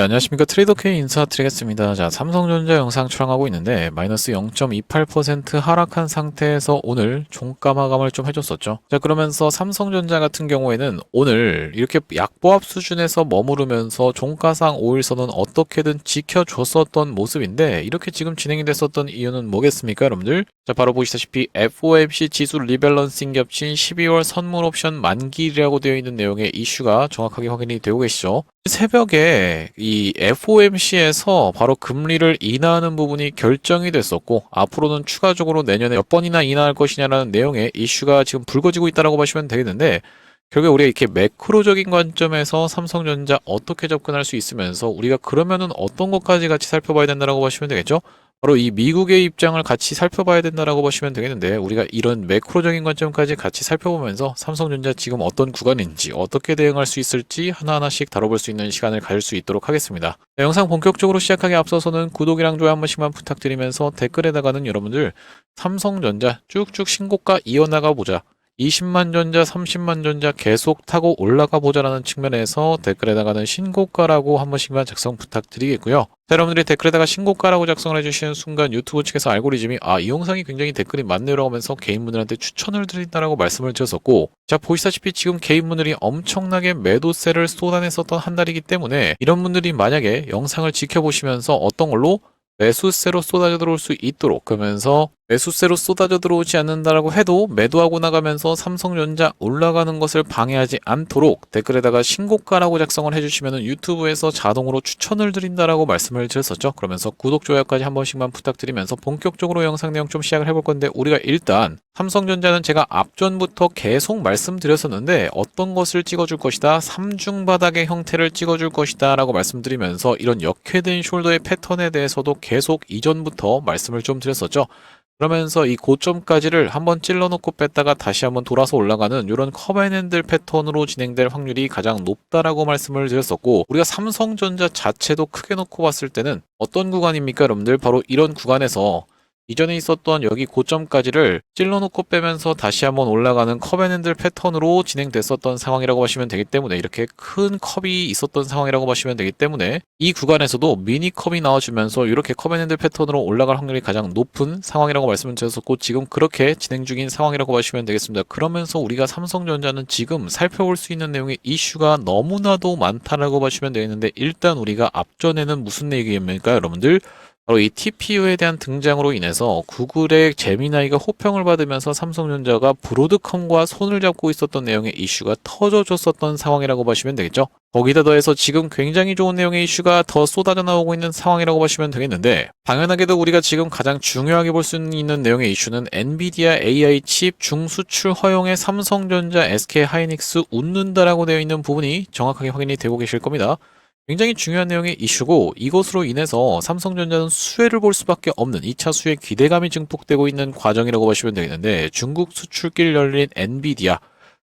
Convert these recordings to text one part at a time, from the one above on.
네, 안녕하십니까. 트레이더 K 인사드리겠습니다. 자, 삼성전자 영상 촬영하고 있는데 마이너스 0.28% 하락한 상태에서 오늘 종가 마감을 좀 해줬었죠. 자, 그러면서 삼성전자 같은 경우에는 오늘 이렇게 약보합 수준에서 머무르면서 종가상 5일선은 어떻게든 지켜줬었던 모습인데 이렇게 지금 진행이 됐었던 이유는 뭐겠습니까, 여러분들? 자, 바로 보시다시피 FOMC 지수 리밸런싱 겹친 12월 선물 옵션 만기일이라고 되어 있는 내용의 이슈가 정확하게 확인이 되고 계시죠. 새벽에 이 FOMC에서 바로 금리를 인하하는 부분이 결정이 됐었고 앞으로는 추가적으로 내년에 몇 번이나 인하할 것이냐라는 내용의 이슈가 지금 불거지고 있다고 보시면 되겠는데 결국에 우리가 이렇게 매크로적인 관점에서 삼성전자 어떻게 접근할 수 있으면서 우리가 그러면은 어떤 것까지 같이 살펴봐야 된다고 보시면 되겠죠? 바로 이 미국의 입장을 같이 살펴봐야 된다고 보시면 되겠는데 우리가 이런 매크로적인 관점까지 같이 살펴보면서 삼성전자 지금 어떤 구간인지 어떻게 대응할 수 있을지 하나하나씩 다뤄볼 수 있는 시간을 가질 수 있도록 하겠습니다. 네, 영상 본격적으로 시작하기 앞서서는 구독이랑 좋아요 한 번씩만 부탁드리면서 댓글에다가는 여러분들 삼성전자 쭉쭉 신고가 이어나가 보자. 20만 전자, 30만 전자 계속 타고 올라가 보자라는 측면에서 댓글에다가는 신고가라고 한 번씩만 작성 부탁드리겠고요. 자, 여러분들이 댓글에다가 신고가라고 작성을 해주시는 순간 유튜브 측에서 알고리즘이 이 영상이 굉장히 댓글이 많네요 하면서 개인분들한테 추천을 드린다라고 말씀을 드렸었고 자, 보시다시피 지금 개인분들이 엄청나게 매도세를 쏟아냈었던 한 달이기 때문에 이런 분들이 만약에 영상을 지켜보시면서 어떤 걸로 매수세로 쏟아져 들어올 수 있도록 그러면서 매수세로 쏟아져 들어오지 않는다라고 해도 매도하고 나가면서 삼성전자 올라가는 것을 방해하지 않도록 댓글에다가 신고가라고 작성을 해주시면 유튜브에서 자동으로 추천을 드린다라고 말씀을 드렸었죠. 그러면서 구독, 좋아요까지 한 번씩만 부탁드리면서 본격적으로 영상 내용 좀 시작을 해볼 건데 우리가 일단 삼성전자는 제가 앞전부터 계속 말씀드렸었는데 어떤 것을 찍어줄 것이다. 삼중바닥의 형태를 찍어줄 것이다 라고 말씀드리면서 이런 역회된 숄더의 패턴에 대해서도 계속 이전부터 말씀을 좀 드렸었죠. 그러면서 이 고점까지를 한번 찔러놓고 뺐다가 다시 한번 돌아서 올라가는 이런 커브앤핸들 패턴으로 진행될 확률이 가장 높다라고 말씀을 드렸었고 우리가 삼성전자 자체도 크게 놓고 봤을 때는 어떤 구간입니까 여러분들? 바로 이런 구간에서 이전에 있었던 여기 고점까지를 찔러놓고 빼면서 다시 한번 올라가는 컵앤핸들 패턴으로 진행됐었던 상황이라고 보시면 되기 때문에 이렇게 큰 컵이 있었던 상황이라고 보시면 되기 때문에 이 구간에서도 미니 컵이 나와주면서 이렇게 컵앤핸들 패턴으로 올라갈 확률이 가장 높은 상황이라고 말씀을 드렸었고 지금 그렇게 진행 중인 상황이라고 보시면 되겠습니다. 그러면서 우리가 삼성전자는 지금 살펴볼 수 있는 내용의 이슈가 너무나도 많다라고 보시면 되겠는데 일단 우리가 앞전에는 무슨 얘기입니까 여러분들? 바로 이 TPU에 대한 등장으로 인해서 구글의 제미나이가 호평을 받으면서 삼성전자가 브로드컴과 손을 잡고 있었던 내용의 이슈가 터져줬었던 상황이라고 보시면 되겠죠. 거기다 더해서 지금 굉장히 좋은 내용의 이슈가 더 쏟아져 나오고 있는 상황이라고 보시면 되겠는데 당연하게도 우리가 지금 가장 중요하게 볼 수 있는 내용의 이슈는 엔비디아 AI 칩 중수출 허용에 삼성전자, SK하이닉스 웃는다라고 되어 있는 부분이 정확하게 확인이 되고 계실 겁니다. 굉장히 중요한 내용의 이슈고 이것으로 인해서 삼성전자는 수혜를 볼 수밖에 없는 2차 수혜 기대감이 증폭되고 있는 과정이라고 보시면 되겠는데 중국 수출길 열린 엔비디아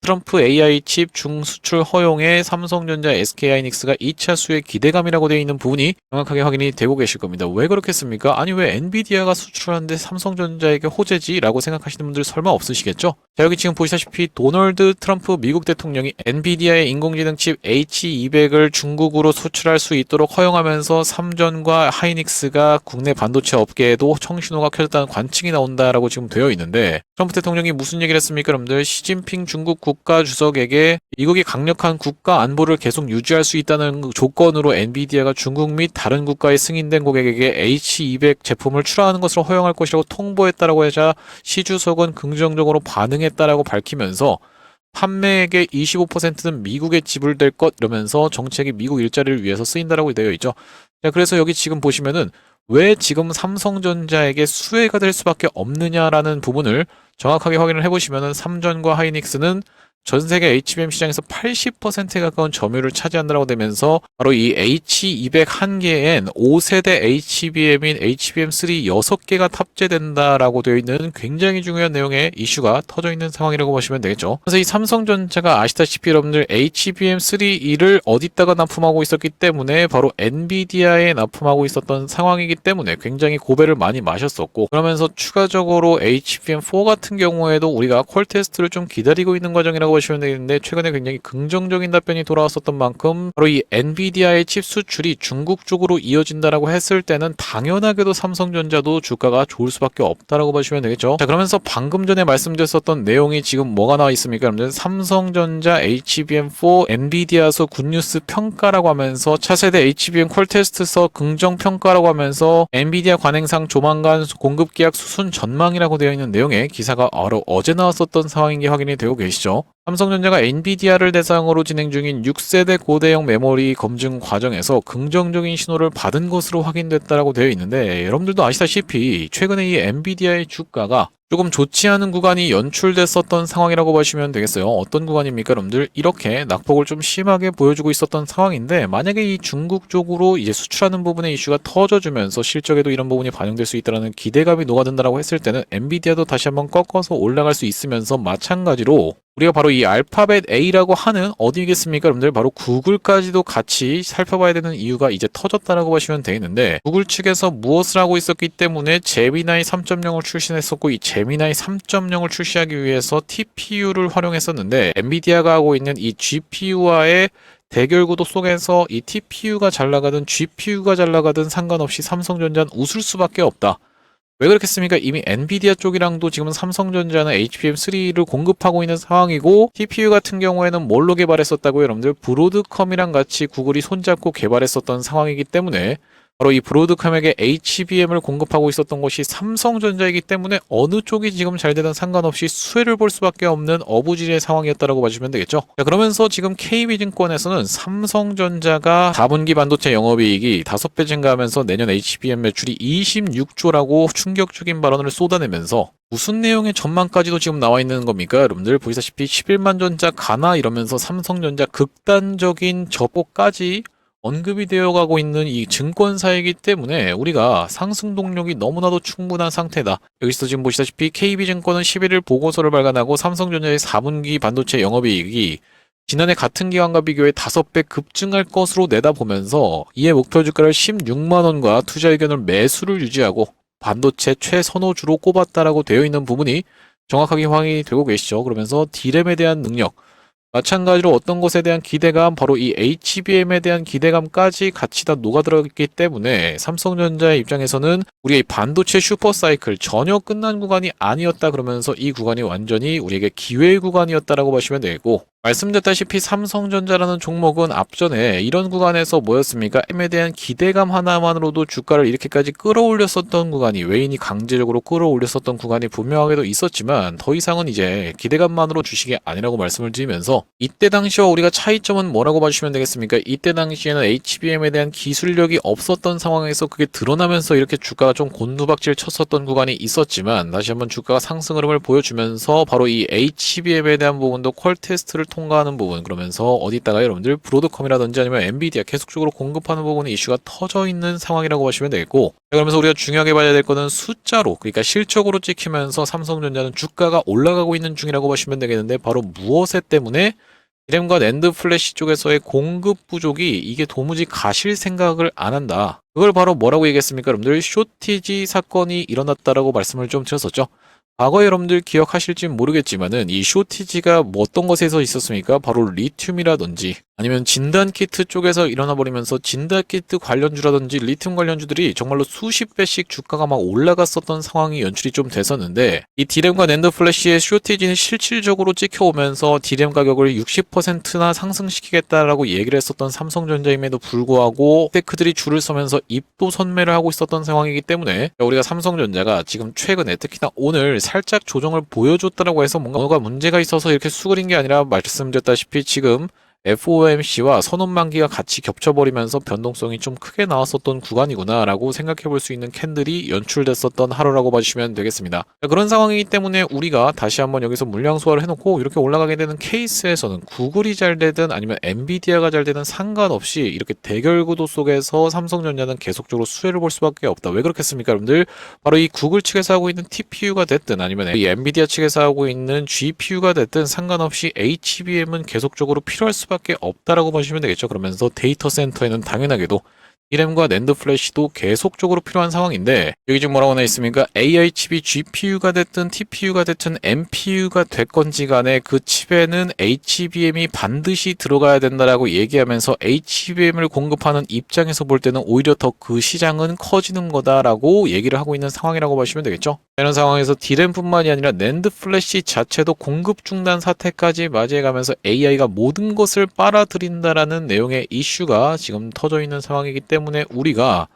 트럼프 AI 칩 중수출 허용에 삼성전자, SK하이닉스가 2차 수혜 기대감이라고 되어 있는 부분이 정확하게 확인이 되고 계실 겁니다. 왜 그렇겠습니까? 아니 왜 엔비디아가 수출하는데 삼성전자에게 호재지? 라고 생각하시는 분들 설마 없으시겠죠? 자, 여기 지금 보시다시피 도널드 트럼프 미국 대통령이 엔비디아의 인공지능 칩 H200을 중국으로 수출할 수 있도록 허용하면서 삼전과 하이닉스가 국내 반도체 업계에도 청신호가 켜졌다는 관측이 나온다라고 지금 되어 있는데 트럼프 대통령이 무슨 얘기를 했습니까? 여러분들 시진핑 중국 국가 주석에게 미국이 강력한 국가 안보를 계속 유지할 수 있다는 조건으로 엔비디아가 중국 및 다른 국가의 승인된 고객에게 H200 제품을 출하하는 것을 허용할 것이라고 통보했다라고 하자 시 주석은 긍정적으로 반응했다라고 밝히면서 판매액의 25%는 미국에 지불될 것 이러면서 정책이 미국 일자리를 위해서 쓰인다라고 되어 있죠. 자, 그래서 여기 지금 보시면은 왜 지금 삼성전자에게 수혜가 될 수밖에 없느냐라는 부분을 정확하게 확인을 해보시면은 삼전과 하이닉스는 전 세계 HBM 시장에서 80%에 가까운 점유율을 차지한다고 되면서 바로 이 H200 한 개엔 5세대 HBM인 HBM3 6개가 탑재된다라고 되어 있는 굉장히 중요한 내용의 이슈가 터져 있는 상황이라고 보시면 되겠죠. 그래서 이 삼성전자가 아시다시피 여러분들 HBM3를 어디다가 납품하고 있었기 때문에 바로 엔비디아에 납품하고 있었던 상황이기 때문에 굉장히 고배를 많이 마셨었고 그러면서 추가적으로 HBM4 같은 경우에도 우리가 퀄 테스트를 좀 기다리고 있는 과정이라고 있다라고 보시면 되겠는데 최근에 굉장히 긍정적인 답변이 돌아왔었던 만큼 바로 이 엔비디아의 칩 수출이 중국 쪽으로 이어진다라고 했을 때는 당연하게도 삼성전자도 주가가 좋을 수밖에 없다라고 보시면 되겠죠. 자, 그러면서 방금 전에 말씀드렸었던 내용이 지금 뭐가 나와 있습니까? 여러분들 삼성전자 HBM4 엔비디아서 굿뉴스 평가라고 하면서 차세대 HBM 콜 테스트서 긍정 평가라고 하면서 엔비디아 관행상 조만간 공급 계약 수순 전망이라고 되어 있는 내용의 기사가 바로 어제 나왔었던 상황인 게 확인이 되고 계시죠. 삼성전자가 엔비디아를 대상으로 진행 중인 6세대 고대형 메모리 검증 과정에서 긍정적인 신호를 받은 것으로 확인됐다라고 되어 있는데 여러분들도 아시다시피 최근에 이 엔비디아의 주가가 조금 좋지 않은 구간이 연출됐었던 상황이라고 보시면 되겠어요. 어떤 구간입니까, 여러분들? 이렇게 낙폭을 좀 심하게 보여주고 있었던 상황인데 만약에 이 중국 쪽으로 이제 수출하는 부분의 이슈가 터져주면서 실적에도 이런 부분이 반영될 수 있다는 기대감이 녹아든다라고 했을 때는 엔비디아도 다시 한번 꺾어서 올라갈 수 있으면서 마찬가지로 우리가 바로 이 알파벳 A라고 하는 어디겠습니까? 여러분들 바로 구글까지도 같이 살펴봐야 되는 이유가 이제 터졌다라고 보시면 되겠는데 구글 측에서 무엇을 하고 있었기 때문에 제미나이 3.0을 출시했었고 이 제미나이 3.0을 출시하기 위해서 TPU를 활용했었는데 엔비디아가 하고 있는 이 GPU와의 대결 구도 속에서 이 TPU가 잘 나가든 GPU가 잘 나가든 상관없이 삼성전자는 웃을 수밖에 없다. 왜 그렇겠습니까? 이미 엔비디아 쪽이랑도 지금 삼성전자는 HBM3를 공급하고 있는 상황이고 TPU 같은 경우에는 뭘로 개발했었다고요? 여러분들 브로드컴이랑 같이 구글이 손잡고 개발했었던 상황이기 때문에 바로 이 브로드컴에게 HBM을 공급하고 있었던 것이 삼성전자이기 때문에 어느 쪽이 지금 잘 되든 상관없이 수혜를 볼 수밖에 없는 어부지리의 상황이었다라고 봐주시면 되겠죠. 자, 그러면서 지금 KB증권에서는 삼성전자가 4분기 반도체 영업이익이 5배 증가하면서 내년 HBM 매출이 26조라고 충격적인 발언을 쏟아내면서 무슨 내용의 전망까지도 지금 나와 있는 겁니까? 여러분들 보시다시피 11만 전자 가나 이러면서 삼성전자 극단적인 저보까지 언급이 되어가고 있는 이 증권사이기 때문에 우리가 상승 동력이 너무나도 충분한 상태다. 여기서 지금 보시다시피 KB증권은 11일 보고서를 발간하고 삼성전자의 4분기 반도체 영업이익이 지난해 같은 기간과 비교해 5배 급증할 것으로 내다보면서 이에 목표 주가를 16만원과 투자 의견을 매수를 유지하고 반도체 최선호주로 꼽았다라고 되어 있는 부분이 정확하게 확인이 되고 계시죠. 그러면서 D램에 대한 능력, 마찬가지로 어떤 것에 대한 기대감, 바로 이 HBM에 대한 기대감까지 같이 다 녹아들었기 때문에 삼성전자의 입장에서는 우리의 반도체 슈퍼사이클 전혀 끝난 구간이 아니었다 그러면서 이 구간이 완전히 우리에게 기회의 구간이었다라고 보시면 되고 말씀드렸다시피 삼성전자라는 종목은 앞전에 이런 구간에서 뭐였습니까? M에 대한 기대감 하나만으로도 주가를 이렇게까지 끌어올렸었던 구간이 외인이 강제적으로 끌어올렸었던 구간이 분명하게도 있었지만 더 이상은 이제 기대감만으로 주식이 아니라고 말씀을 드리면서 이때 당시와 우리가 차이점은 뭐라고 봐주시면 되겠습니까? 이때 당시에는 HBM에 대한 기술력이 없었던 상황에서 그게 드러나면서 이렇게 주가가 좀 곤두박질 쳤었던 구간이 있었지만 다시 한번 주가가 상승 흐름을 보여주면서 바로 이 HBM에 대한 부분도 퀄 테스트를 통과하는 부분 그러면서 어디다가 여러분들 브로드컴이라든지 아니면 엔비디아 계속적으로 공급하는 부분에 이슈가 터져 있는 상황이라고 보시면 되겠고 그러면서 우리가 중요하게 봐야 될 거는 숫자로 그러니까 실적으로 찍히면서 삼성전자는 주가가 올라가고 있는 중이라고 보시면 되겠는데 바로 무엇에 때문에 디램과 낸드 플래시 쪽에서의 공급 부족이 이게 도무지 가실 생각을 안 한다. 그걸 바로 뭐라고 얘기했습니까? 여러분들 쇼티지 사건이 일어났다라고 말씀을 좀 드렸었죠. 과거에 여러분들 기억하실지 모르겠지만은 이 쇼티지가 뭐 어떤 것에서 있었습니까? 바로 리튬이라든지 아니면 진단키트 쪽에서 일어나 버리면서 진단키트 관련주라든지 리튬 관련주들이 정말로 수십 배씩 주가가 막 올라갔었던 상황이 연출이 좀 됐었는데 이 디램과 낸드 플래시의 쇼티지는 실질적으로 찍혀오면서 디램 가격을 60%나 상승시키겠다라고 얘기를 했었던 삼성전자임에도 불구하고 테크들이 줄을 서면서 입도 선매를 하고 있었던 상황이기 때문에 우리가 삼성전자가 지금 최근에 특히나 오늘 살짝 조정을 보여줬다라고 해서 뭔가 문제가 있어서 이렇게 수그린 게 아니라 말씀드렸다시피 지금 FOMC와 선언만기가 같이 겹쳐버리면서 변동성이 좀 크게 나왔었던 구간이구나 라고 생각해 볼 수 있는 캔들이 연출됐었던 하루라고 봐주시면 되겠습니다. 그런 상황이기 때문에 우리가 다시 한번 여기서 물량 소화를 해놓고 이렇게 올라가게 되는 케이스에서는 구글이 잘 되든 아니면 엔비디아가 잘 되든 상관없이 이렇게 대결 구도 속에서 삼성전자는 계속적으로 수혜를 볼 수밖에 없다. 왜 그렇겠습니까 여러분들? 바로 이 구글 측에서 하고 있는 TPU가 됐든 아니면 이 엔비디아 측에서 하고 있는 GPU가 됐든 상관없이 HBM은 계속적으로 필요할 수밖에 없다라고 보시면 되겠죠. 그러면서 데이터 센터에는 당연하게도 D램과 낸드 플래시도 계속적으로 필요한 상황인데 여기 지금 뭐라고 나 있습니까? AI 칩이 GPU가 됐든 TPU가 됐든 NPU가 됐건지 간에 그 칩에는 HBM이 반드시 들어가야 된다라고 얘기하면서 HBM을 공급하는 입장에서 볼 때는 오히려 더 그 시장은 커지는 거다라고 얘기를 하고 있는 상황이라고 보시면 되겠죠. 이런 상황에서 D램뿐만이 아니라 낸드 플래시 자체도 공급 중단 사태까지 맞이해가면서 AI가 모든 것을 빨아들인다라는 내용의 이슈가 지금 터져 있는 상황이기 때문에 우리가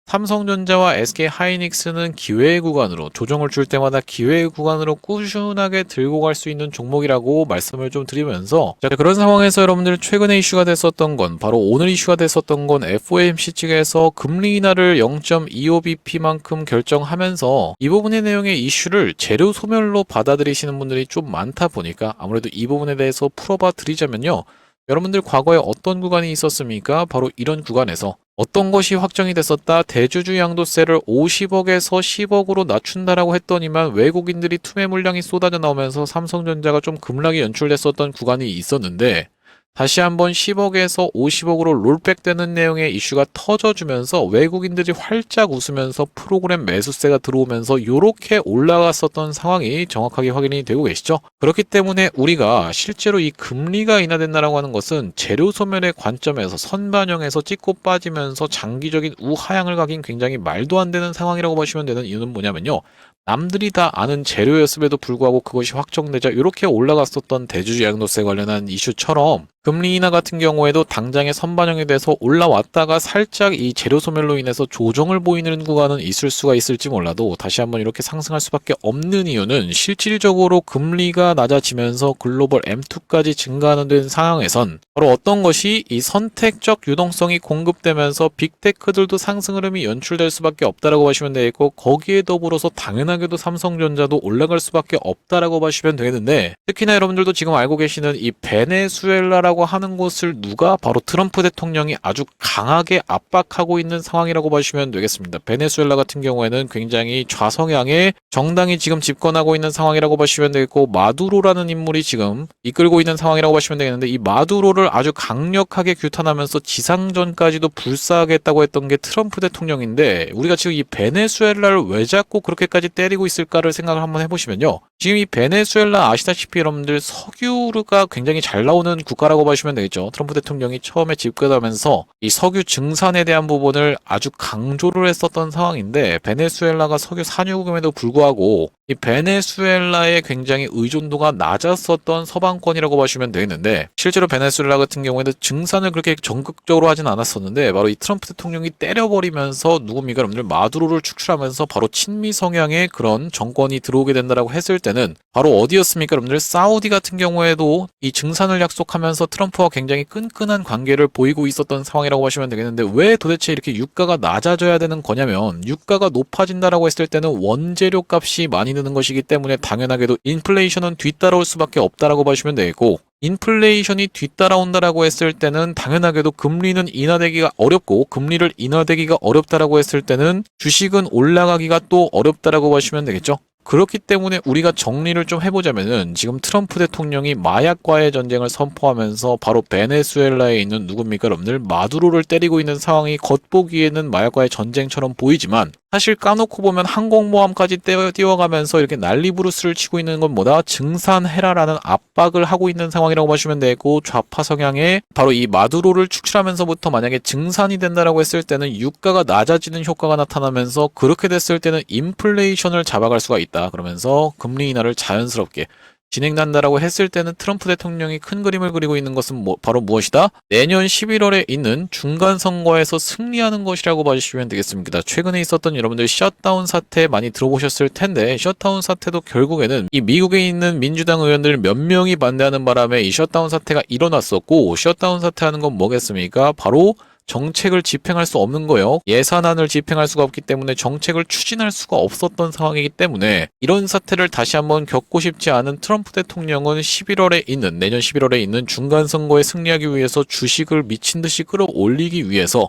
삼성전자와 SK하이닉스는 기회의 구간으로 조정을 줄 때마다 기회의 구간으로 꾸준하게 들고 갈 수 있는 종목이라고 말씀을 좀 드리면서 자, 그런 상황에서 여러분들 최근에 이슈가 됐었던 건 바로 오늘 이슈가 됐었던 건 FOMC 측에서 금리 인하를 0.25bp만큼 결정하면서 이 부분의 내용의 이슈를 재료 소멸로 받아들이시는 분들이 좀 많다 보니까 아무래도 이 부분에 대해서 풀어봐 드리자면요. 여러분들 과거에 어떤 구간이 있었습니까? 바로 이런 구간에서 어떤 것이 확정이 됐었다. 대주주 양도세를 50억에서 10억으로 낮춘다라고 했더니만 외국인들이 투매 물량이 쏟아져 나오면서 삼성전자가 좀 급락이 연출됐었던 구간이 있었는데 다시 한번 10억에서 50억으로 롤백되는 내용의 이슈가 터져주면서 외국인들이 활짝 웃으면서 프로그램 매수세가 들어오면서 요렇게 올라갔었던 상황이 정확하게 확인이 되고 계시죠. 그렇기 때문에 우리가 실제로 이 금리가 인하된다라고 하는 것은 재료 소멸의 관점에서 선반영에서 찍고 빠지면서 장기적인 우하향을 가긴 굉장히 말도 안 되는 상황이라고 보시면 되는 이유는 뭐냐면요. 남들이 다 아는 재료였음에도 불구하고 그것이 확정되자 이렇게 올라갔었던 대주주 양도세 관련한 이슈처럼 금리 인하 같은 경우에도 당장에 선반영이 돼서 올라왔다가 살짝 이 재료 소멸로 인해서 조정을 보이는 구간은 있을 수가 있을지 몰라도 다시 한번 이렇게 상승할 수밖에 없는 이유는 실질적으로 금리가 낮아지면서 글로벌 M2까지 증가하는 된 상황에선 바로 어떤 것이 이 선택적 유동성이 공급되면서 빅테크들도 상승 흐름이 연출될 수밖에 없다라고 보시면 되겠고 거기에 더불어서 당연하게도 삼성전자도 올라갈 수밖에 없다라고 보시면 되겠는데 특히나 여러분들도 지금 알고 계시는 이 베네수엘라라고 하는 곳을 누가 바로 트럼프 대통령이 아주 강하게 압박하고 있는 상황이라고 보시면 되겠습니다. 베네수엘라 같은 경우에는 굉장히 좌성향의 정당이 지금 집권하고 있는 상황이라고 보시면 되겠고 마두로라는 인물이 지금 이끌고 있는 상황이라고 보시면 되겠는데 이 마두로를 아주 강력하게 규탄하면서 지상전까지도 불사하겠다고 했던 게 트럼프 대통령인데 우리가 지금 이 베네수엘라를 왜 자꾸 그렇게까지 때리고 있을까를 생각을 한번 해보시면요. 지금 이 베네수엘라 아시다시피 여러분들 석유가 굉장히 잘 나오는 국가라고 보시면 되겠죠. 트럼프 대통령이 처음에 집권하면서 이 석유 증산에 대한 부분을 아주 강조를 했었던 상황인데 베네수엘라가 석유 산유국임에도 불구하고 이 베네수엘라의 굉장히 의존도가 낮았었던 서방권이라고 보시면 되겠는데 실제로 베네수엘라 같은 경우에는 증산을 그렇게 적극적으로 하진 않았었는데 바로 이 트럼프 대통령이 때려버리면서 누굽니까 여러분들 마두로를 축출하면서 바로 친미 성향의 그런 정권이 들어오게 된다라고 했을 때는 바로 어디였습니까 여러분들 사우디 같은 경우에도 이 증산을 약속하면서 트럼프와 굉장히 끈끈한 관계를 보이고 있었던 상황이라고 보시면 되겠는데 왜 도대체 이렇게 유가가 낮아져야 되는 거냐면 유가가 높아진다라고 했을 때는 원재료 값이 많이 드는 것이기 때문에 당연하게도 인플레이션은 뒤따라올 수밖에 없다라고 보시면 되고 인플레이션이 뒤따라온다라고 했을 때는 당연하게도 금리는 인하되기가 어렵고 금리를 인하되기가 어렵다라고 했을 때는 주식은 올라가기가 또 어렵다라고 보시면 되겠죠. 그렇기 때문에 우리가 정리를 좀 해보자면은 지금 트럼프 대통령이 마약과의 전쟁을 선포하면서 바로 베네수엘라에 있는 누굽니까 여러분들 마두로를 때리고 있는 상황이 겉보기에는 마약과의 전쟁처럼 보이지만 사실 까놓고 보면 항공모함까지 띄워가면서 이렇게 난리부르스를 치고 있는 건 뭐다? 증산해라라는 압박을 하고 있는 상황이라고 보시면 되고 좌파 성향의 바로 이 마두로를 축출하면서부터 만약에 증산이 된다라고 했을 때는 유가가 낮아지는 효과가 나타나면서 그렇게 됐을 때는 인플레이션을 잡아갈 수가 있다. 그러면서 금리 인하를 자연스럽게 진행된다라고 했을 때는 트럼프 대통령이 큰 그림을 그리고 있는 것은 바로 무엇이다? 내년 11월에 있는 중간선거에서 승리하는 것이라고 봐주시면 되겠습니다. 최근에 있었던 여러분들 셧다운 사태 많이 들어보셨을 텐데 셧다운 사태도 결국에는 이 미국에 있는 민주당 의원들 몇 명이 반대하는 바람에 이 셧다운 사태가 일어났었고 셧다운 사태하는 건 뭐겠습니까? 바로 정책을 집행할 수 없는 거예요. 예산안을 집행할 수가 없기 때문에 정책을 추진할 수가 없었던 상황이기 때문에 이런 사태를 다시 한번 겪고 싶지 않은 트럼프 대통령은 내년 11월에 있는 중간선거에 승리하기 위해서 주식을 미친 듯이 끌어올리기 위해서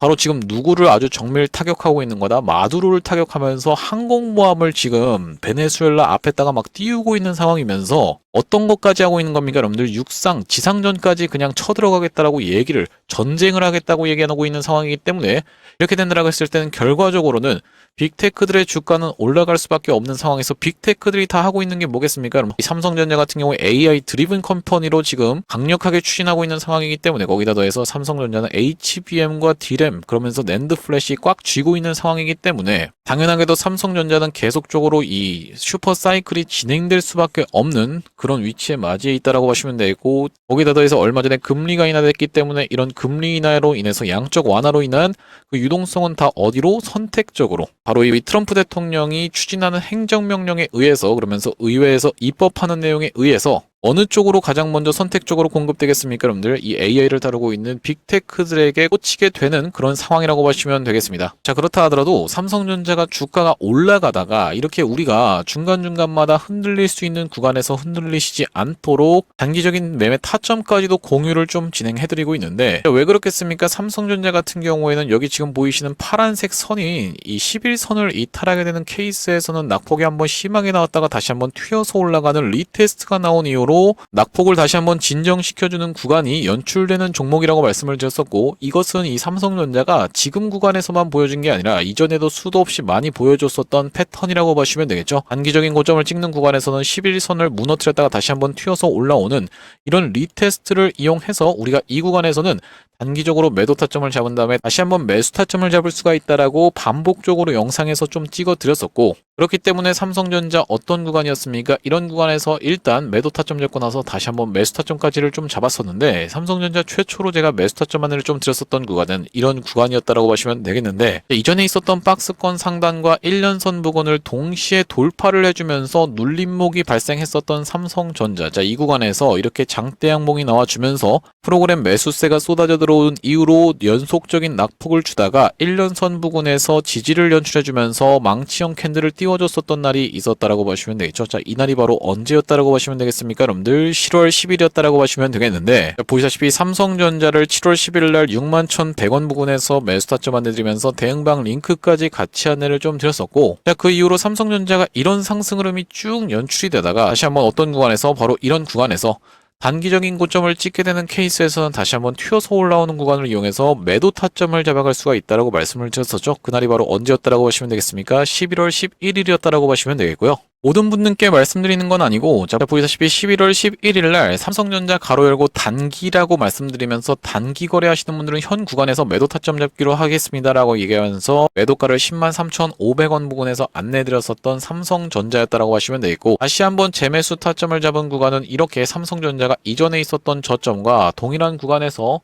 바로 지금 누구를 아주 정밀 타격하고 있는 거다. 마두로를 타격하면서 항공모함을 지금 베네수엘라 앞에다가 막 띄우고 있는 상황이면서 어떤 것까지 하고 있는 겁니까? 여러분들 육상, 지상전까지 그냥 쳐들어가겠다라고 얘기를 전쟁을 하겠다고 얘기하고 있는 상황이기 때문에 이렇게 된다라고 했을 때는 결과적으로는 빅테크들의 주가는 올라갈 수밖에 없는 상황에서 빅테크들이 다 하고 있는 게 뭐겠습니까? 이 삼성전자 같은 경우에 AI 드리븐 컴퍼니로 지금 강력하게 추진하고 있는 상황이기 때문에 거기다 더해서 삼성전자는 HBM과 D램 그러면서 낸드 플래시 꽉 쥐고 있는 상황이기 때문에 당연하게도 삼성전자는 계속적으로 이 슈퍼 사이클이 진행될 수밖에 없는 그런 위치에 맞이해 있다라고 보시면 되고 거기다 더해서 얼마 전에 금리가 인하됐기 때문에 이런 금리 인하로 인해서 양적 완화로 인한 그 유동성은 다 어디로 선택적으로 바로 이 트럼프 대통령이 추진하는 행정명령에 의해서 그러면서 의회에서 입법하는 내용에 의해서 어느 쪽으로 가장 먼저 선택적으로 공급되겠습니까? 여러분들 이 AI를 다루고 있는 빅테크들에게 꽂히게 되는 그런 상황이라고 보시면 되겠습니다. 자 그렇다 하더라도 삼성전자가 주가가 올라가다가 이렇게 우리가 중간중간마다 흔들릴 수 있는 구간에서 흔들리시지 않도록 단기적인 매매 타점까지도 공유를 좀 진행해드리고 있는데 왜 그렇겠습니까? 삼성전자 같은 경우에는 여기 지금 보이시는 파란색 선인 이 11선을 이탈하게 되는 케이스에서는 낙폭이 한번 심하게 나왔다가 다시 한번 튀어서 올라가는 리테스트가 나온 이후로 낙폭을 다시 한번 진정시켜주는 구간이 연출되는 종목이라고 말씀을 드렸었고 이것은 이 삼성전자가 지금 구간에서만 보여준 게 아니라 이전에도 수도 없이 많이 보여줬었던 패턴이라고 보시면 되겠죠. 단기적인 고점을 찍는 구간에서는 11선을 무너뜨렸다가 다시 한번 튀어서 올라오는 이런 리테스트를 이용해서 우리가 이 구간에서는 단기적으로 매도 타점을 잡은 다음에 다시 한번 매수 타점을 잡을 수가 있다라고 반복적으로 영상에서 좀 찍어 드렸었고 그렇기 때문에 삼성전자 어떤 구간이었습니까? 이런 구간에서 일단 매도 타점 잡고 나서 다시 한번 매수 타점까지를 좀 잡았었는데 삼성전자 최초로 제가 매수 타점 안내를 좀 드렸었던 구간은 이런 구간이었다라고 보시면 되겠는데 이전에 있었던 박스권 상단과 1년선 부근을 동시에 돌파를 해주면서 눌림목이 발생했었던 삼성전자 자 이 구간에서 이렇게 장대 양봉이 나와주면서 프로그램 매수세가 쏟아져 들어온 이후로 연속적인 낙폭을 주다가 1년선 부근에서 지지를 연출해주면서 망치형 캔들을 띄워줬었던 날이 있었다라고 보시면 되겠죠. 자, 이 날이 바로 언제였다라고 보시면 되겠습니까? 여러분들 7월 10일이었다라고 보시면 되겠는데 보시다시피 삼성전자를 7월 10일 날 61,100원 부근에서 매수 타점 안내드리면서 대응방 링크까지 같이 안내를 좀 드렸었고 자, 그 이후로 삼성전자가 이런 상승 흐름이 쭉 연출이 되다가 다시 한번 어떤 구간에서 바로 이런 구간에서 단기적인 고점을 찍게 되는 케이스에서는 다시 한번 튀어서 올라오는 구간을 이용해서 매도 타점을 잡아갈 수가 있다라고 말씀을 드렸었죠. 그날이 바로 언제였다라고 보시면 되겠습니까? 11월 11일이었다라고 보시면 되겠고요. 모든 분들께 말씀드리는 건 아니고 자 보시다시피 11월 11일 날 삼성전자 가로 열고 단기라고 말씀드리면서 단기 거래하시는 분들은 현 구간에서 매도 타점 잡기로 하겠습니다라고 얘기하면서 매도가를 103,500원 부근에서 안내드렸었던 삼성전자였다라고 하시면 되겠고 다시 한번 재매수 타점을 잡은 구간은 이렇게 삼성전자가 이전에 있었던 저점과 동일한 구간에서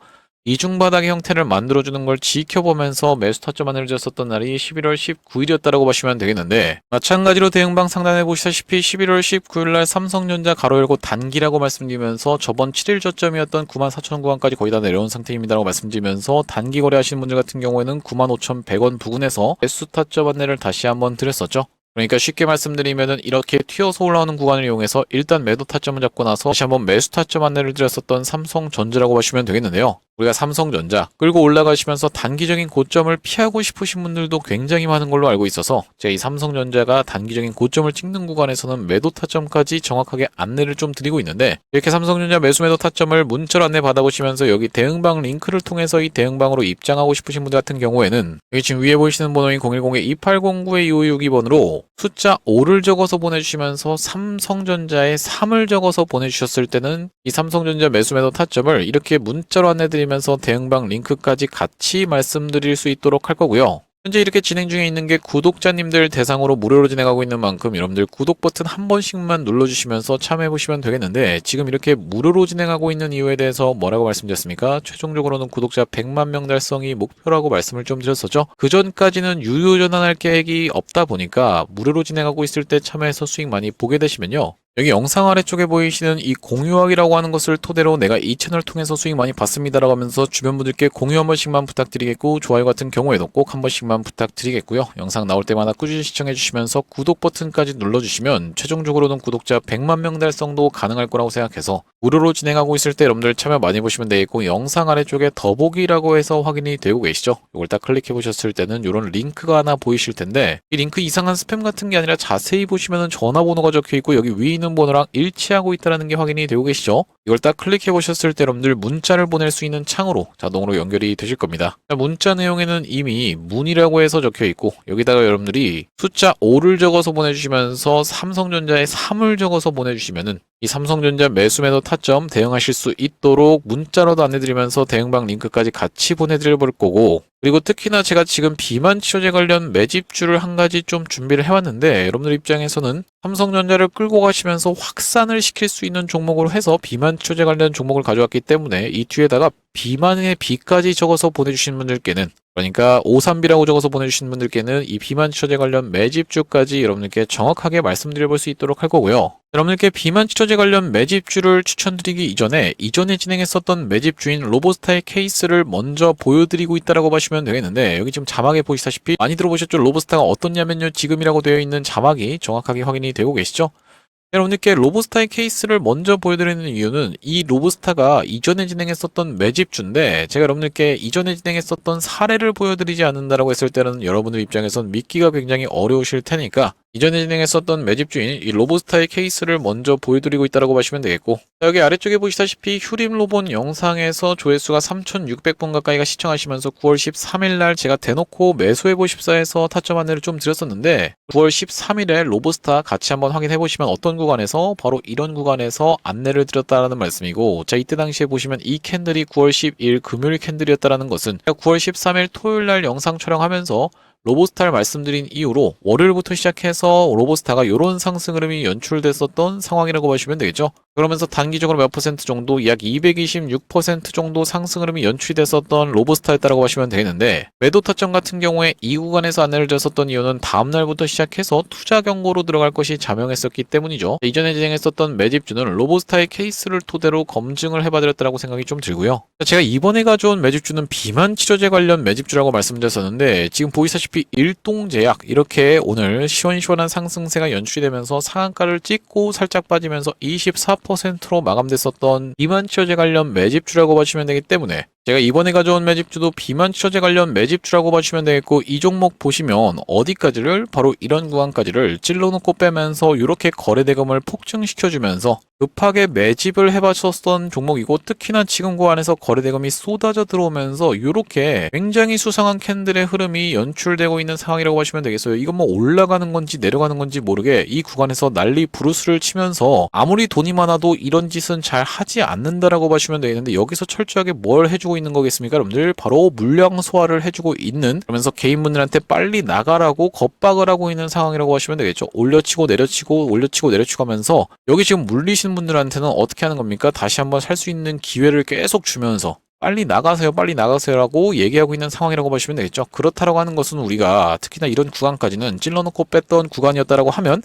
이중바닥의 형태를 만들어주는 걸 지켜보면서 매수 타점 안내를 줬었던 날이 11월 19일이었다라고 보시면 되겠는데 마찬가지로 대응방 상단에 보시다시피 11월 19일 날 삼성전자 가로 열고 단기라고 말씀드리면서 저번 7일 저점이었던 94,000원 구간까지 거의 다 내려온 상태입니다라고 말씀드리면서 단기 거래하시는 분들 같은 경우에는 95,100원 부근에서 매수 타점 안내를 다시 한번 드렸었죠. 그러니까 쉽게 말씀드리면은 이렇게 튀어서 올라오는 구간을 이용해서 일단 매도 타점을 잡고 나서 다시 한번 매수 타점 안내를 드렸었던 삼성전자라고 보시면 되겠는데요. 우리가 삼성전자 끌고 올라가시면서 단기적인 고점을 피하고 싶으신 분들도 굉장히 많은 걸로 알고 있어서 제가 이 삼성전자가 단기적인 고점을 찍는 구간에서는 매도 타점까지 정확하게 안내를 좀 드리고 있는데 이렇게 삼성전자 매수 매도 타점을 문자로 안내 받아보시면서 여기 대응방 링크를 통해서 이 대응방으로 입장하고 싶으신 분들 같은 경우에는 여기 지금 위에 보이시는 번호인 010-2809-2562번으로 숫자 5를 적어서 보내주시면서 삼성전자에 3을 적어서 보내주셨을 때는 이 삼성전자 매수 매도 타점을 이렇게 문자로 안내드리면서 대응방 링크까지 같이 말씀드릴 수 있도록 할 거고요. 현재 이렇게 진행 중에 있는 게 구독자님들 대상으로 무료로 진행하고 있는 만큼 여러분들 구독 버튼 한 번씩만 눌러주시면서 참여해보시면 되겠는데 지금 이렇게 무료로 진행하고 있는 이유에 대해서 뭐라고 말씀드렸습니까? 최종적으로는 구독자 100만 명 달성이 목표라고 말씀을 좀 드렸었죠. 그 전까지는 유료 전환할 계획이 없다 보니까 무료로 진행하고 있을 때 참여해서 수익 많이 보게 되시면요. 여기 영상 아래쪽에 보이시는 이 공유하기라고 하는 것을 토대로 내가 이 채널 통해서 수익 많이 받습니다라고 하면서 주변 분들께 공유 한 번씩만 부탁드리겠고, 좋아요 같은 경우에도 꼭 한 번씩만 부탁드리겠고요. 영상 나올 때마다 꾸준히 시청해 주시면서 구독 버튼까지 눌러주시면 최종적으로는 구독자 100만 명 달성도 가능할 거라고 생각해서 무료로 진행하고 있을 때 여러분들 참여 많이 보시면 되겠고, 영상 아래쪽에 더보기라고 해서 확인이 되고 계시죠? 이걸 딱 클릭해 보셨을 때는 이런 링크가 하나 보이실 텐데, 이 링크 이상한 스팸 같은 게 아니라 자세히 보시면 전화번호가 적혀 있고 여기 위에 있는 번호랑 일치하고 있다는 게 확인이 되고 계시죠? 이걸 딱 클릭해 보셨을 때 여러분들 문자를 보낼 수 있는 창으로 자동으로 연결이 되실 겁니다. 문자 내용에는 이미 문이라고 해서 적혀 있고, 여기다가 여러분들이 숫자 5를 적어서 보내주시면서 삼성전자에 3을 적어서 보내주시면은 이 삼성전자 매수매도 타점 대응하실 수 있도록 문자로도 안내드리면서 대응방 링크까지 같이 보내드릴 거고, 그리고 특히나 제가 지금 비만 치료제 관련 매집주를 한 가지 좀 준비를 해왔는데, 여러분들 입장에서는 삼성전자를 끌고 가시면서 확산을 시킬 수 있는 종목으로 해서 비만 치료제 관련 종목을 가져왔기 때문에 이 뒤에다가 비만의 비까지 적어서 보내주신 분들께는, 그러니까 53B라고 적어서 보내주신 분들께는 이 비만 치료제 관련 매집주까지 여러분들께 정확하게 말씀드려볼 수 있도록 할 거고요. 여러분들께 비만 치료제 관련 매집주를 추천드리기 이전에 진행했었던 매집주인 로보스타의 케이스를 먼저 보여드리고 있다라고 보시면 되겠는데, 여기 지금 자막에 보시다시피 많이 들어보셨죠? 로보스타가 어떻냐면요, 지금이라고 되어 있는 자막이 정확하게 확인이 되고 계시죠? 여러분들께 로보스타의 케이스를 먼저 보여드리는 이유는 이 로보스타가 이전에 진행했었던 매집주인데, 제가 여러분들께 이전에 진행했었던 사례를 보여드리지 않는다라고 했을 때는 여러분들 입장에선 믿기가 굉장히 어려우실 테니까 이전에 진행했었던 매집주인 이 로보스타의 케이스를 먼저 보여드리고 있다고 보시면 되겠고, 여기 아래쪽에 보시다시피 휴림 로봇 영상에서 조회수가 3,600번 가까이가 시청하시면서 9월 13일 날 제가 대놓고 매수해보십사에서 타점 안내를 좀 드렸었는데, 9월 13일에 로보스타 같이 한번 확인해 보시면 어떤 구간에서 바로 이런 구간에서 안내를 드렸다라는 말씀이고, 자, 이때 당시에 보시면 이 캔들이 9월 12일 금요일 캔들이었다라는 것은 9월 13일 토요일 날 영상 촬영하면서 로보스타를 말씀드린 이후로 월요일부터 시작해서 로보스타가 이런 상승 흐름이 연출됐었던 상황이라고 보시면 되겠죠. 그러면서 단기적으로 몇 퍼센트 정도, 약 226% 정도 상승 흐름이 연출이 됐었던 로보스타였다고 보시면 되겠는데, 매도 타점 같은 경우에 이 구간에서 안내를 드렸었던 이유는 다음날부터 시작해서 투자 경고로 들어갈 것이 자명했었기 때문이죠. 이전에 진행했었던 매집주는 로보스타의 케이스를 토대로 검증을 해봐드렸다고 생각이 좀 들고요. 제가 이번에 가져온 매집주는 비만 치료제 관련 매집주라고 말씀드렸었는데, 지금 보이시다시피 일동제약 이렇게 오늘 시원시원한 상승세가 연출이 되면서 상한가를 찍고 살짝 빠지면서 24%로 마감됐었던 비만 치료제 관련 매집주라고 보시면 되기 때문에, 제가 이번에 가져온 매집주도 비만 치료제 관련 매집주라고 보시면 되겠고, 이 종목 보시면 어디까지를, 바로 이런 구간까지를 찔러놓고 빼면서 이렇게 거래대금을 폭증시켜주면서 급하게 매집을 해봤었던 종목이고, 특히나 지금 구간에서 거래대금이 쏟아져 들어오면서 이렇게 굉장히 수상한 캔들의 흐름이 연출되고 있는 상황이라고 보시면 되겠어요. 이건 뭐 올라가는 건지 내려가는 건지 모르게 이 구간에서 난리 부르스를 치면서 아무리 돈이 많아도 이런 짓은 잘 하지 않는다라고 보시면 되겠는데, 여기서 철저하게 뭘 해주고 있는 거겠습니까? 여러분들 바로 물량 소화를 해주고 있는, 그러면서 개인분들한테 빨리 나가라고 겁박을 하고 있는 상황이라고 하시면 되겠죠. 올려치고 내려치고 올려치고 내려치고 하면서 여기 지금 물리신 분들한테는 어떻게 하는 겁니까? 다시 한번 살 수 있는 기회를 계속 주면서 빨리 나가세요, 빨리 나가세요라고 얘기하고 있는 상황이라고 보시면 되겠죠. 그렇다라고 하는 것은 우리가 특히나 이런 구간까지는 찔러놓고 뺐던 구간이었다라고 하면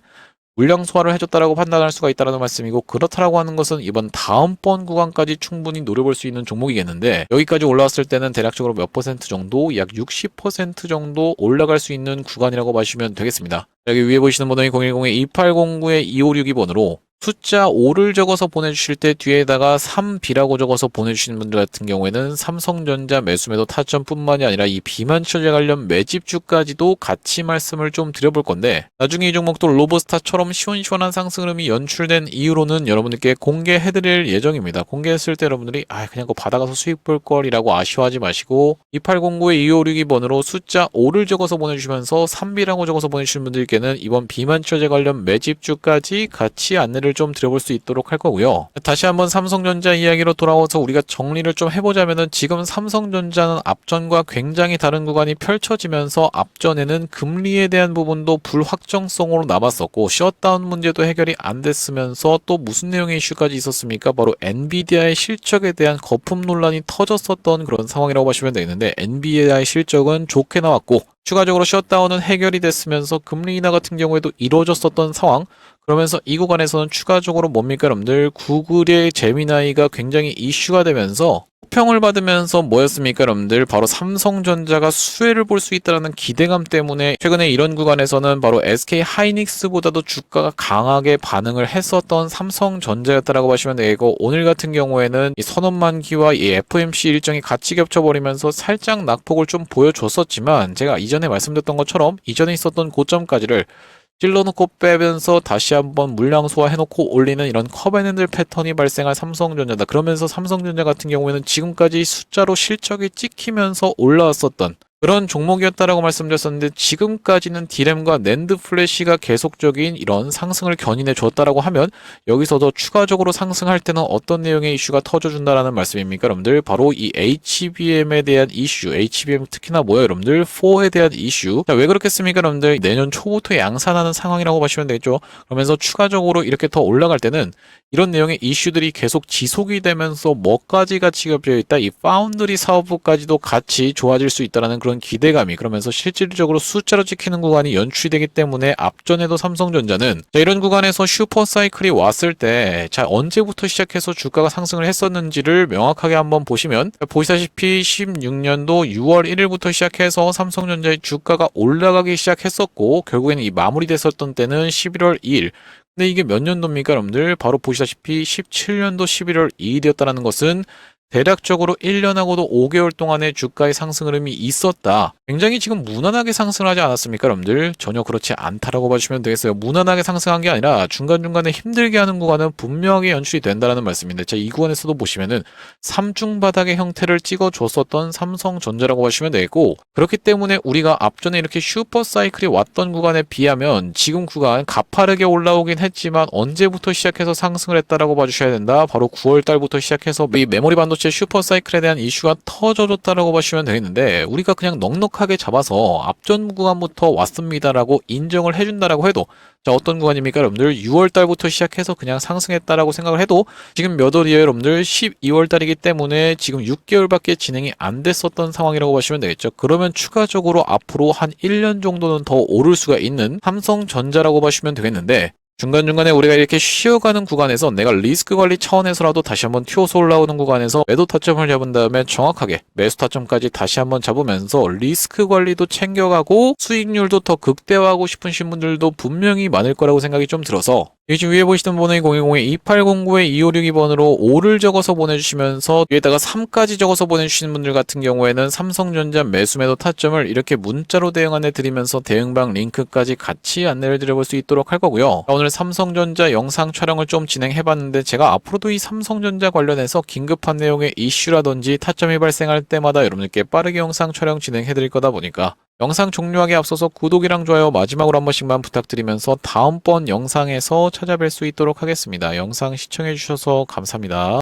물량 소화를 해줬다라고 판단할 수가 있다는 말씀이고, 그렇다라고 하는 것은 이번 다음번 구간까지 충분히 노려볼 수 있는 종목이겠는데, 여기까지 올라왔을 때는 대략적으로 몇 퍼센트 정도, 약 60% 정도 올라갈 수 있는 구간이라고 보시면 되겠습니다. 여기 위에 보시는 번호인 010-2809-2562번으로 숫자 5를 적어서 보내주실 때 뒤에다가 3B라고 적어서 보내주시는 분들 같은 경우에는 삼성전자 매수매도 타점뿐만이 아니라 이 비만 치료제 관련 매집주까지도 같이 말씀을 좀 드려볼 건데, 나중에 이 종목도 로보스타처럼 시원시원한 상승 흐름이 연출된 이후로는 여러분들께 공개해드릴 예정입니다. 공개했을 때 여러분들이 그냥 그거 받아가서 수익 볼 걸이라고 아쉬워하지 마시고, 2809-2562번으로 숫자 5를 적어서 보내주시면서 3B라고 적어서 보내주시는 분들께는 이번 비만 치료제 관련 매집주까지 같이 안내를 좀 드려볼 수 있도록 할 거고요. 다시 한번 삼성전자 이야기로 돌아와서 우리가 정리를 좀 해보자면은, 지금 삼성전자는 앞전과 굉장히 다른 구간이 펼쳐지면서 앞전에는 금리에 대한 부분도 불확정성으로 남았었고 셧다운 문제도 해결이 안 됐으면서 또 무슨 내용의 이슈까지 있었습니까? 바로 엔비디아의 실적에 대한 거품 논란이 터졌었던 그런 상황이라고 보시면 되겠는데, 엔비디아의 실적은 좋게 나왔고 추가적으로 셧다운은 해결이 됐으면서 금리 인하 같은 경우에도 이루어졌었던 상황. 그러면서 이 구간에서는 추가적으로 뭡니까 여러분들, 구글의 제미나이가 굉장히 이슈가 되면서 호평을 받으면서 뭐였습니까 여러분들, 바로 삼성전자가 수혜를 볼 수 있다는 기대감 때문에 최근에 이런 구간에서는 바로 SK 하이닉스보다도 주가가 강하게 반응을 했었던 삼성전자였다라고 보시면 되고, 오늘 같은 경우에는 이 선원만기와 이 FMC 일정이 같이 겹쳐버리면서 살짝 낙폭을 좀 보여줬었지만, 제가 이전에 말씀드렸던 것처럼 이전에 있었던 고점까지를 찔러놓고 빼면서 다시 한번 물량 소화해놓고 올리는 이런 커브앤핸들 패턴이 발생한 삼성전자다. 그러면서 삼성전자 같은 경우에는 지금까지 숫자로 실적이 찍히면서 올라왔었던 그런 종목이었다라고 말씀드렸었는데, 지금까지는 디램과 낸드 플래시가 계속적인 이런 상승을 견인해 줬다라고 하면, 여기서도 추가적으로 상승할 때는 어떤 내용의 이슈가 터져준다라는 말씀입니까 여러분들? 바로 이 HBM에 대한 이슈, HBM 특히나 뭐예요 여러분들? 4에 대한 이슈. 자, 왜 그렇겠습니까 여러분들? 내년 초부터 양산하는 상황이라고 보시면 되겠죠. 그러면서 추가적으로 이렇게 더 올라갈 때는 이런 내용의 이슈들이 계속 지속이 되면서 뭐까지 같이 겹쳐 있다? 이 파운드리 사업부까지도 같이 좋아질 수 있다는 그런 기대감이, 그러면서 실질적으로 숫자로 찍히는 구간이 연출이 되기 때문에 앞전에도 삼성전자는 자, 이런 구간에서 슈퍼 사이클이 왔을 때 자, 언제부터 시작해서 주가가 상승을 했었는지를 명확하게 한번 보시면, 보시다시피 16년도 6월 1일부터 시작해서 삼성전자의 주가가 올라가기 시작했었고, 결국에는 이 마무리됐었던 때는 11월 2일. 근데 이게 몇 년도입니까 여러분들? 바로 보시다시피 17년도 11월 2일이었다는 것은 대략적으로 1년하고도 5개월 동안의 주가의 상승 흐름이 있었다. 굉장히 지금 무난하게 상승을 하지 않았습니까 여러분들? 전혀 그렇지 않다라고 봐주시면 되겠어요. 무난하게 상승한 게 아니라 중간중간에 힘들게 하는 구간은 분명하게 연출이 된다는 말씀인데, 자, 이 구간에서도 보시면은 삼중바닥의 형태를 찍어줬었던 삼성전자라고 보시면 되고, 그렇기 때문에 우리가 앞전에 이렇게 슈퍼 사이클이 왔던 구간에 비하면 지금 구간 가파르게 올라오긴 했지만 언제부터 시작해서 상승을 했다라고 봐주셔야 된다. 바로 9월 달부터 시작해서 이 메모리 반도체 슈퍼 사이클에 대한 이슈가 터져줬다라고 보시면 되겠는데, 우리가 그냥 넉넉하게 잡아서 앞전 구간부터 왔습니다라고 인정을 해준다라고 해도, 자, 어떤 구간입니까 여러분들? 6월 달부터 시작해서 그냥 상승했다라고 생각을 해도 지금 몇 월이에요 여러분들? 12월 달이기 때문에 지금 6개월밖에 진행이 안 됐었던 상황이라고 보시면 되겠죠. 그러면 추가적으로 앞으로 한 1년 정도는 더 오를 수가 있는 삼성전자라고 보시면 되겠는데, 중간중간에 우리가 이렇게 쉬어가는 구간에서 내가 리스크 관리 차원에서라도 다시 한번 튀어서 올라오는 구간에서 매도 타점을 잡은 다음에 정확하게 매수 타점까지 다시 한번 잡으면서 리스크 관리도 챙겨가고 수익률도 더 극대화하고 싶으신 분들도 분명히 많을 거라고 생각이 좀 들어서, 지금 위에 보시던 번호인 010-2809-2562번으로 5를 적어서 보내주시면서 위에다가 3까지 적어서 보내주시는 분들 같은 경우에는 삼성전자 매수매도 타점을 이렇게 문자로 대응 안내 드리면서 대응방 링크까지 같이 안내를 드려볼 수 있도록 할 거고요. 오늘 삼성전자 영상 촬영을 좀 진행해봤는데, 제가 앞으로도 이 삼성전자 관련해서 긴급한 내용의 이슈라든지 타점이 발생할 때마다 여러분들께 빠르게 영상 촬영 진행해드릴 거다 보니까 영상 종료하기 앞서서 구독이랑 좋아요 마지막으로 한 번씩만 부탁드리면서 다음번 영상에서 찾아뵐 수 있도록 하겠습니다. 영상 시청해주셔서 감사합니다.